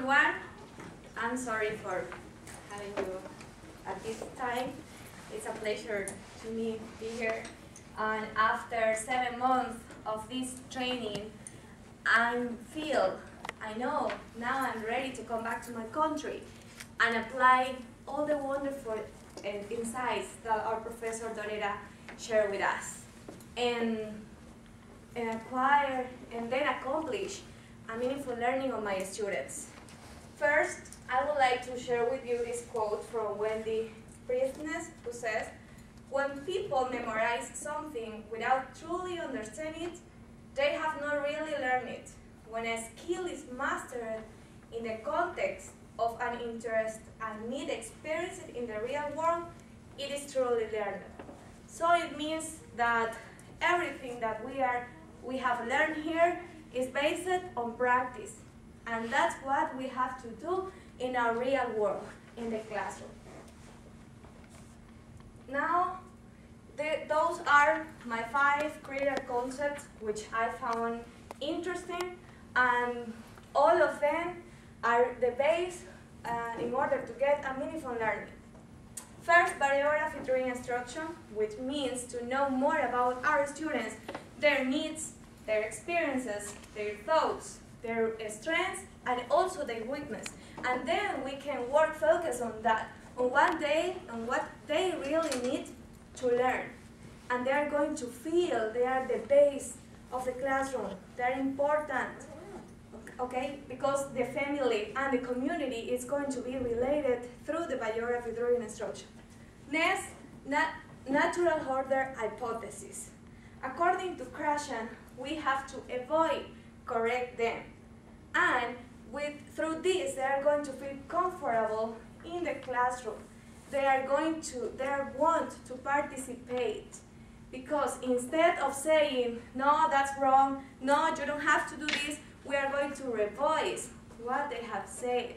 everyone. I'm sorry for having you at this time. It's a pleasure to me be here. And after 7 months of this training, I know now I'm ready to come back to my country and apply all the wonderful insights that our Professor Dorera shared with us, and acquire and then accomplish a meaningful learning of my students. First, I would like to share with you this quote from Wendy Priestness, who says, "When people memorize something without truly understanding it, they have not really learned it. When a skill is mastered in the context of an interest and need experience it in the real world, it is truly learned." So it means that everything that we have learned here is based on practice, and that's what we have to do in our real world, in the classroom. Now, those are my 5 critical concepts which I found interesting, and all of them are the base in order to get a meaningful learning. First, biography during instruction, which means to know more about our students, their needs, their experiences, their thoughts, their strengths, and also their weakness. And then we can focus on that, on what they really need to learn. And they are going to feel they are the base of the classroom. They are important, okay? Because the family and the community is going to be related through the biography during instruction. Next, natural order hypothesis. According to Krashen, we have to avoid correct them. And through this, they are going to feel comfortable in the classroom. They want to participate. Because instead of saying, no, that's wrong, no, you don't have to do this, we are going to revise what they have said.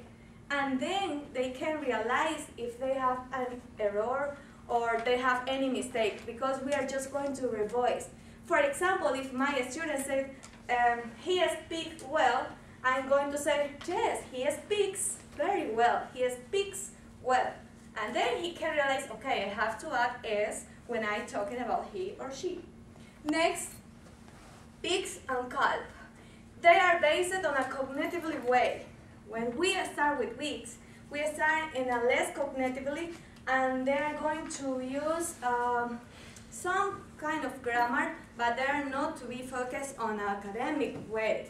And then they can realize if they have an error or they have any mistake, because we are just going to revise. For example, if my student said, he speaks well, I'm going to say, yes, he speaks very well, he speaks well. And then he can realize, okay, I have to add S when I'm talking about he or she. Next, peaks and calp. They are based on a cognitively way. When we start with peaks, we start in a less cognitively, and they are going to use some kind of grammar, but they are not to be focused on an academic way,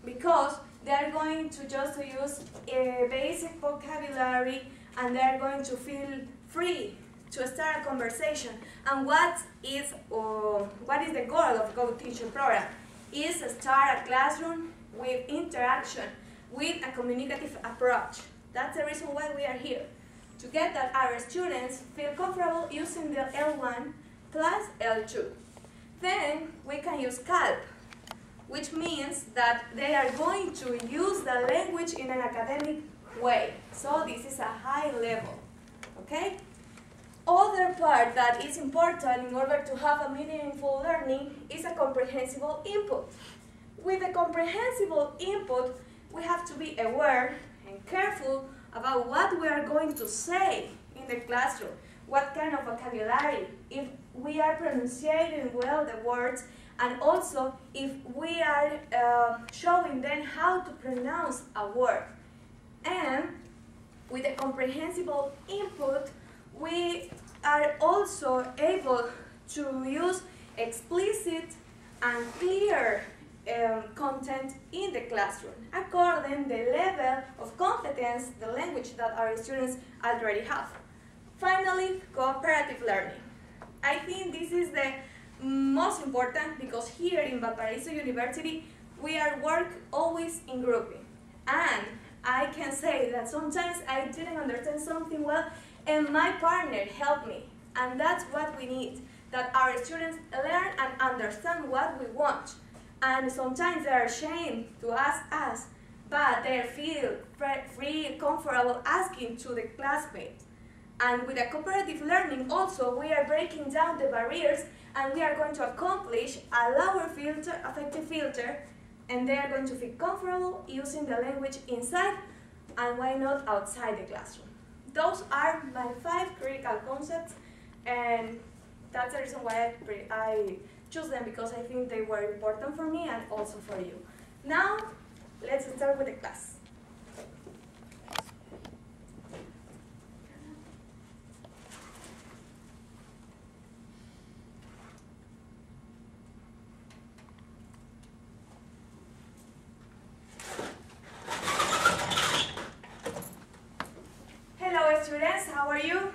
because they are going to just use a basic vocabulary, and they are going to feel free to start a conversation. And what is the goal of Go Teacher program? Is to start a classroom with interaction, with a communicative approach. That's the reason why we are here, to get that our students feel comfortable using the L1 plus L2. Then we can use CALP, which means that they are going to use the language in an academic way. So this is a high level, okay? Other part that is important in order to have a meaningful learning is a comprehensible input. With a comprehensible input, we have to be aware and careful about what we are going to say in the classroom, what kind of vocabulary, if we are pronouncing well the words, and also if we are showing them how to pronounce a word. And with a comprehensible input, we are also able to use explicit and clear content in the classroom, according to the level of competence, the language that our students already have. Finally, cooperative learning. I think this is the most important, because here in Valparaiso University, we are work always in grouping. And I can say that sometimes I didn't understand something well, and my partner helped me. And that's what we need, that our students learn and understand what we want. And sometimes they are ashamed to ask us, but they feel free, comfortable asking to the classmates. And with a cooperative learning also, we are breaking down the barriers, and we are going to accomplish a lower filter, affective filter, and they are going to feel comfortable using the language inside and why not outside the classroom. Those are my 5 critical concepts, and that's the reason why I choose them, because I think they were important for me and also for you. Now, let's start with the class. Hello students, how are you?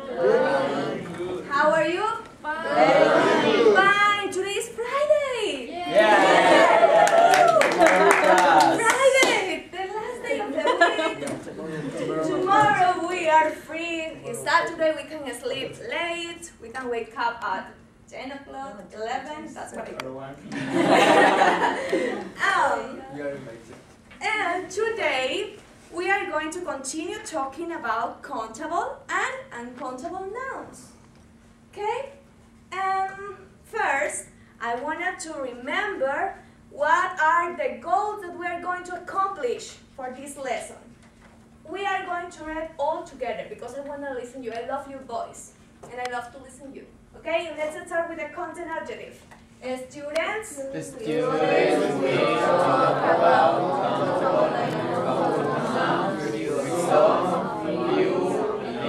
Good. How are you? Fine. Fine. Today is Friday. Yeah. Friday, the last day of the week. Tomorrow we are free. It's Saturday, we can sleep late. We can wake up at 10 o'clock, 11. That's what I do. And today we are going to continue talking about countable and uncountable nouns. Okay? First, I wanted to remember what are the goals that we are going to accomplish for this lesson. We are going to read all together because I want to listen to you. I love your voice and I love to listen to you. Okay? Let's start with the content adjective. Students, we talk about countable and uncountable nouns. Some, few,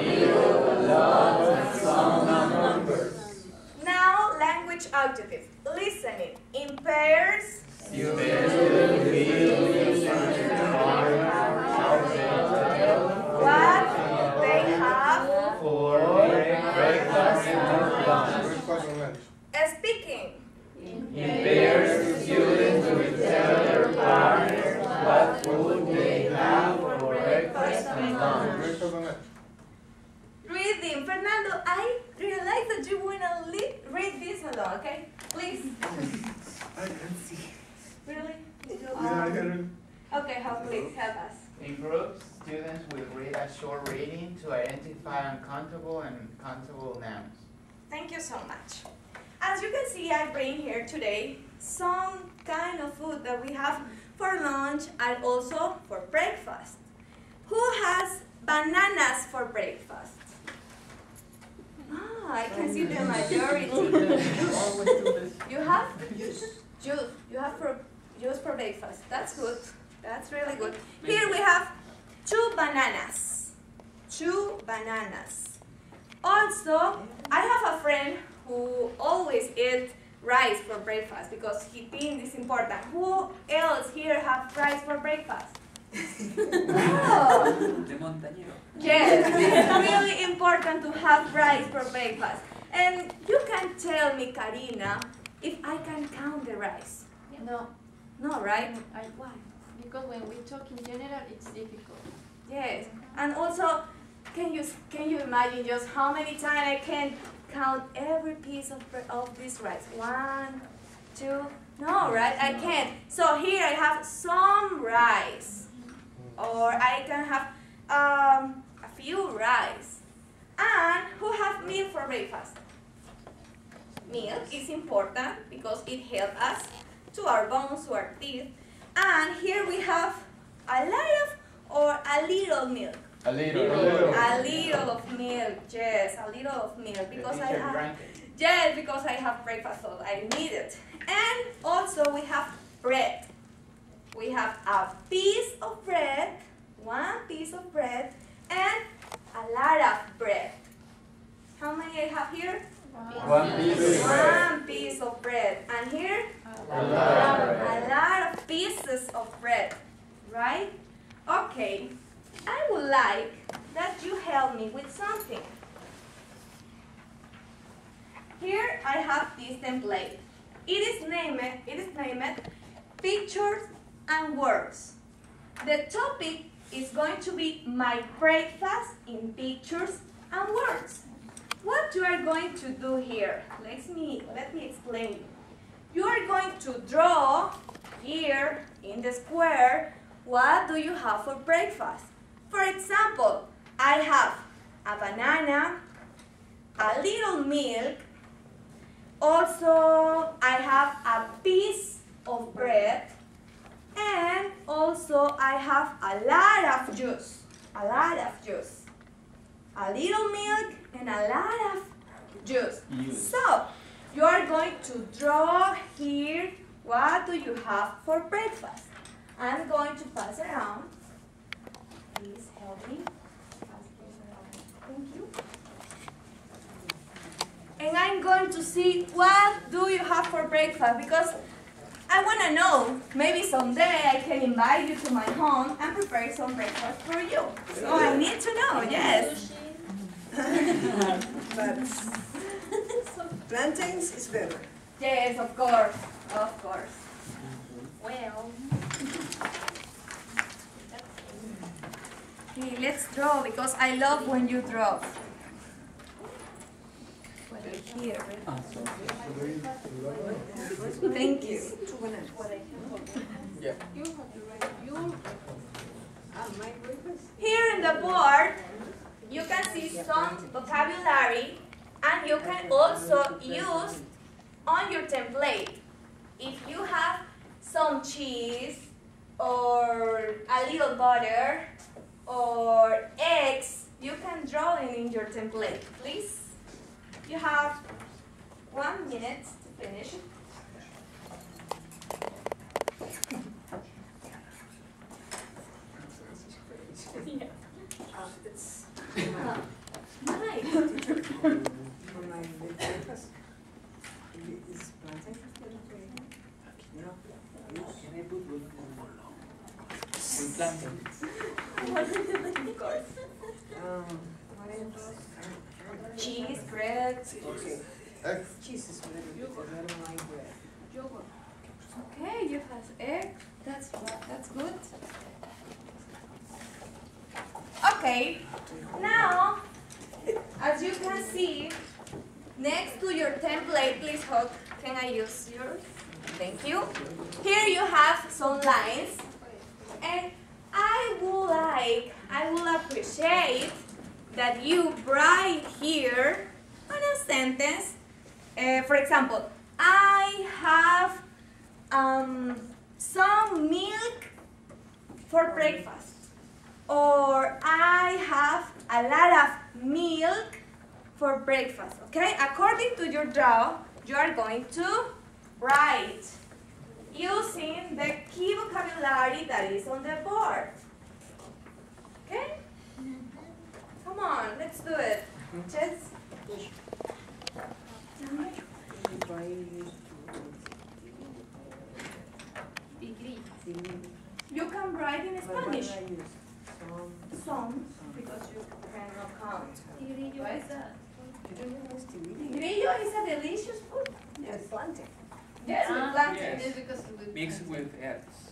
little, lot, and some numbers. Now, language adjective. Listening. In pairs. What they have for breakfast and lunch. Speaking. In pairs, students will tell their partners what food they have for breakfast and lunch. Reading. Fernando, I realize that you want to read this alone, okay? Please. I can see. Really? Yeah, I can. Okay, please help us. In groups, students will read a short reading to identify uncountable and countable nouns. Thank you so much. As you can see, I bring here today some kind of food that we have for lunch and also for breakfast. Who has bananas for breakfast? Ah, I can see the majority. You have juice. You have juice for breakfast. That's good. That's really good. Here we have 2 bananas. 2 bananas. Also, I have a friend who always eats rice for breakfast because he thinks it's important. Who else here have rice for breakfast? Oh. Yes, it's really important to have rice for breakfast. And you can tell me, Karina, if I can count the rice. No. No, right? Why? Because when we talk in general, it's difficult. Yes, and also, can you imagine just how many times I can count every piece of this rice? 1, 2, no, right? I can't. So here I have some rice, or I can have a few rice. And who have milk for breakfast? Milk is important because it helps us to our bones, to our teeth. And here we have a lot of or a little milk. A little. A little of milk, yes, a little of milk because I have. Yes, because I have breakfast, so I need it. And also we have bread. We have a piece of bread, 1 piece of bread, and a lot of bread. How many I have here? 1 piece of bread. 1 piece of bread. And here? A lot of pieces of bread, right? Okay, I would like that you help me with something. Here I have this template. It is named Pictures and Words. The topic is going to be my breakfast in pictures and words. What you are going to do here? Let me explain. You are going to draw here in the square what do you have for breakfast. For example, I have a banana, a little milk, also I have a piece of bread, juice. A lot of juice. A little milk and a lot of juice. So, you are going to draw here what do you have for breakfast. I'm going to pass it around. Please help me. Pass this around. Thank you. And I'm going to see what do you have for breakfast because I want to know. Maybe someday I can invite you to my home and prepare some breakfast for you. So I need to know, yes. But plantains is better. Yes, of course. Of course. Well, Okay, let's draw because I love when you draw. Here. Thank you. Yeah. Here in the board, you can see some vocabulary and you can also use on your template. If you have some cheese or a little butter or eggs, you can draw it in your template, please. You have 1 minute to finish. It's Nice. for my breakfast. Is plantain no. Can I put with plantains? Of course. What else? Cheese, bread. Okay. Cheese is better because I don't like bread. yogurt. Okay, you have egg. That's good. Okay, now, as you can see, next to your template, please hold. Can I use yours? Thank you. Here you have some lines, and I will appreciate that you write here on a sentence. For example, I have some milk for breakfast. Or I have a lot of milk for breakfast, okay? According to your draw, you are going to write using the key vocabulary that is on the board. Okay? Come on, let's do it. Just you can write in Spanish. Some, because you cannot count. Tigrillo is that? Grillo is a delicious food. Yes, plantain. Yes, with plantain. Yes, because with Mixed with eggs.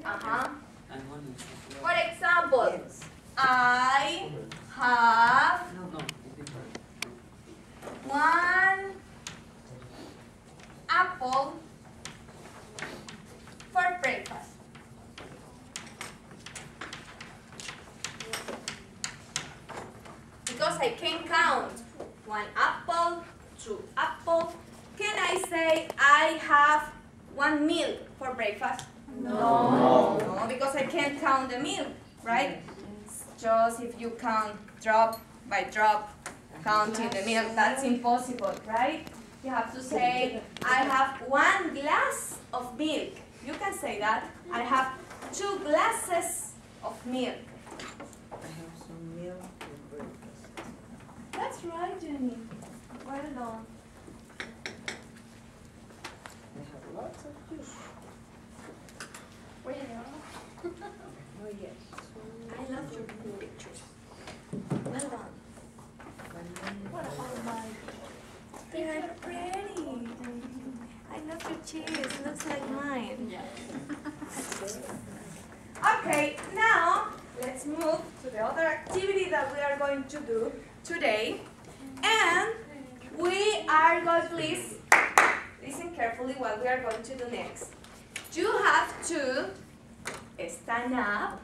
Uh-huh. And one is For example, Yes. I have no, it's different. 1 apple for breakfast. Because I can count 1 apple, 2 apples. Can I say I have 1 milk for breakfast? No. No, because I can't count the milk, right? Just if you count drop by drop, counting the milk, that's impossible, right? You have to say, I have 1 glass of milk. You can say that. I have 2 glasses of milk. I have some milk for breakfast. That's right, Jenny. Well done. I have lots of juice. Well, Oh yes. I love your pictures. Well done. what about my? They are pretty. I love your cheese. Looks like mine. Yeah. Okay, now let's move to the other activity that we are going to do today. And we are going, please listen carefully what we are going to do next. You have to stand up